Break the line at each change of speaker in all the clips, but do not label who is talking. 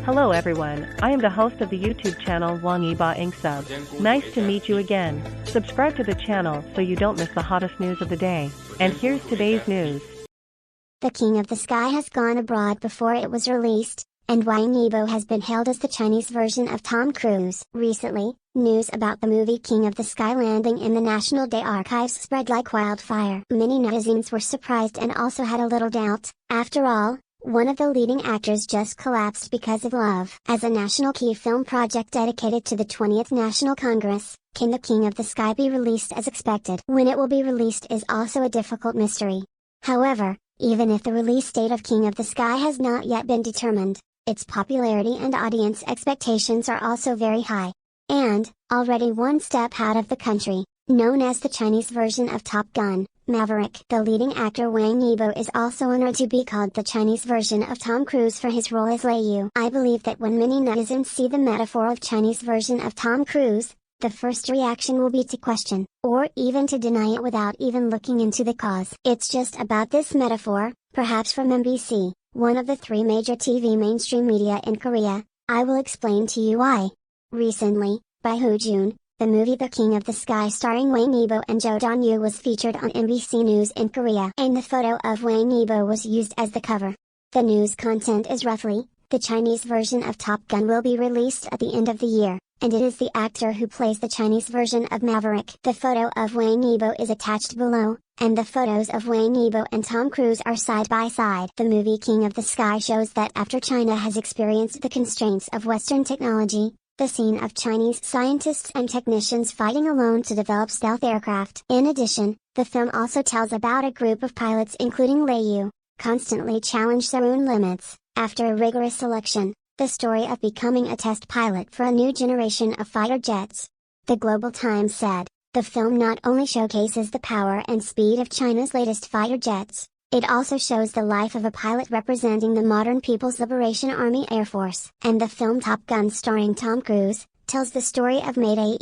Hello everyone, I am the host of the YouTube channel Wang YIBO ENGSUB. Nice to meet you again. Subscribe to the channel so you don't miss the hottest news of the day. And here's today's news.
The King of the Sky has gone abroad before it was released, and Wang Yibo has been hailed as the Chinese version of Tom Cruise. Recently, news about the movie King of the Sky landing in the National Day archives spread like wildfire. Many netizens were surprised and also had a little doubt. After all, one of the leading actors just collapsed because of love. As a national key film project dedicated to the 20th National Congress, can the King of the Sky be released as expected? When it will be released is also a difficult mystery. However, even if the release date of King of the Sky has not yet been determined, its popularity and audience expectations are also very high. And, already one step out of the country, known as the Chinese version of Top Gun, Maverick. The leading actor Wang Yibo is also honored to be called the Chinese version of Tom Cruise for his role as Lei Yu. I believe that when many netizens see the metaphor of Chinese version of Tom Cruise, the first reaction will be to question, or even to deny it without even looking into the cause. It's just about this metaphor, perhaps from MBC, one of the three major TV mainstream media in Korea. I will explain to you why. Recently, by Hu Jun, the movie The King of the Sky starring Wang Yibo and Zhou Dongyu was featured on MBC News in Korea, and the photo of Wang Yibo was used as the cover. The news content is roughly, the Chinese version of Top Gun will be released at the end of the year, and it is the actor who plays the Chinese version of Maverick. The photo of Wang Yibo is attached below, and the photos of Wang Yibo and Tom Cruise are side by side. The movie King of the Sky shows that after China has experienced the constraints of Western technology, the scene of Chinese scientists and technicians fighting alone to develop stealth aircraft. In addition, the film also tells about a group of pilots including Lei Yu, constantly challenge their own limits. After a rigorous selection, the story of becoming a test pilot for a new generation of fighter jets. The Global Times said, the film not only showcases the power and speed of China's latest fighter jets, it also shows the life of a pilot representing the modern People's Liberation Army Air Force. And the film Top Gun starring Tom Cruise, tells the story of Mayday,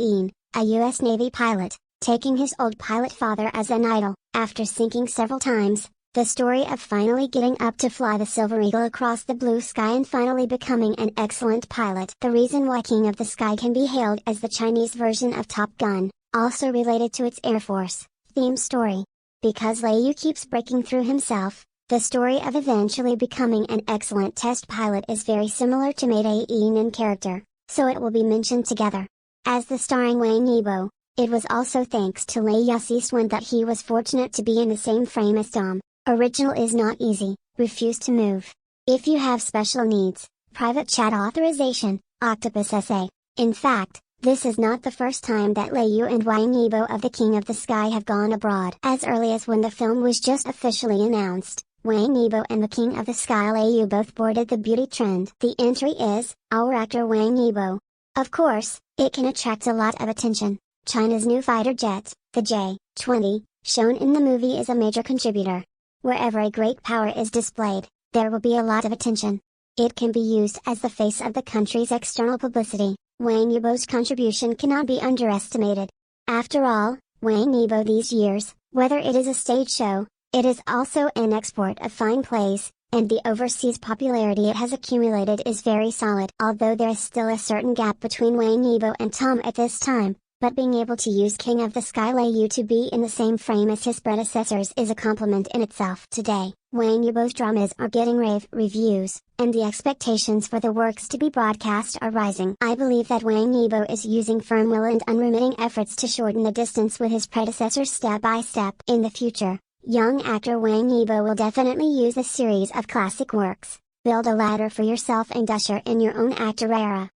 a U.S. Navy pilot, taking his old pilot father as an idol. After sinking several times, the story of finally getting up to fly the Silver Eagle across the blue sky and finally becoming an excellent pilot. The reason why King of the Sky can be hailed as the Chinese version of Top Gun, also related to its Air Force theme story. Because Lei Yu keeps breaking through himself, the story of eventually becoming an excellent test pilot is very similar to Mayday in character, so it will be mentioned together. As the starring Wang Yibo, it was also thanks to Lei Yu's one that he was fortunate to be in the same frame as Tom. Original is not easy, refuse to move. If you have special needs, private chat authorization, Octopus SA. In fact, this is not the first time that Lei Yu and Wang Yibo of the King of the Sky have gone abroad. As early as when the film was just officially announced, Wang Yibo and the King of the Sky Lei Yu both boarded the beauty trend. The entry is, our actor Wang Yibo. Of course, it can attract a lot of attention. China's new fighter jet, the J-20, shown in the movie is a major contributor. Wherever a great power is displayed, there will be a lot of attention. It can be used as the face of the country's external publicity. Wang Yibo's contribution cannot be underestimated. After all, Wang Yibo these years, whether it is a stage show, it is also an export of fine plays, and the overseas popularity it has accumulated is very solid. Although there is still a certain gap between Wang Yibo and Tom at this time, but being able to use King of the Sky Lei Yu to be in the same frame as his predecessors is a compliment in itself. Today, Wang Yibo's dramas are getting rave reviews, and the expectations for the works to be broadcast are rising. I believe that Wang Yibo is using firm will and unremitting efforts to shorten the distance with his predecessors step by step. In the future, young actor Wang Yibo will definitely use a series of classic works, build a ladder for yourself and usher in your own actor era.